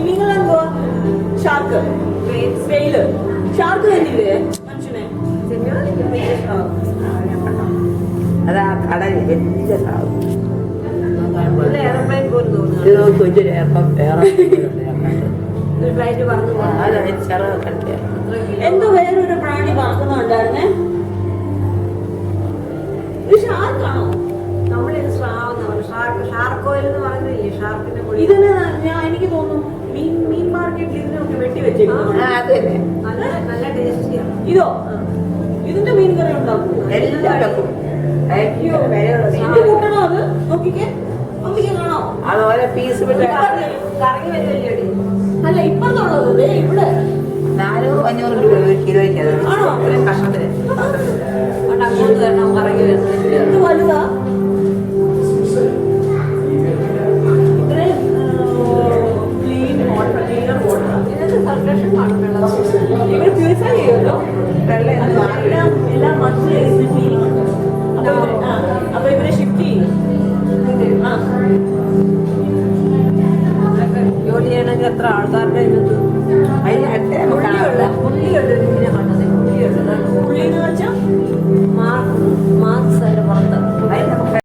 നിങ്ങളെന്തുവാ shark വെയില് shark തന്നില്ലേ മനുഷ്യനെ അതാ കടൽ വലിയ സാധനം എയർപ്ലെയിൻ പോലും തോന്നുന്നു. ഫ്ലൈറ്റ് പറഞ്ഞു എന്തോ വേറൊരു പ്രാണി പറക്കുന്നുണ്ടായിരുന്നേ ഇത് ഷാർക്കാണോ നമ്മുടെ ഷാർക്കോയിൽ എന്ന് പറയുന്നില്ലേ ഷാർക്കിന്റെ പൊടി ഇതിന് എനിക്ക് തോന്നുന്നു മീൻ മാർക്കറ്റിൽ ഇതിനൊക്കെ വെട്ടി വെച്ചേക്കുന്നു നല്ല ടേസ്റ്റിയാണ്. ഇതോ ഇതിന്റെ മീൻ കറി ഉണ്ടാക്കും എല്ലാവർക്കും അയ്യോ കൂട്ടണോ അത് നോക്കിക്കേ കാണോ അതുപോലെ പീസ് വിട്ട് കറങ്ങി വരുമല്ലേ അല്ല ഇപ്പഴത്തുള്ളത് ഇവിടെ 400-500 രൂപ ഒരു കിലോയ്ക്ക് ആണോ കഷ്ണത്തിന്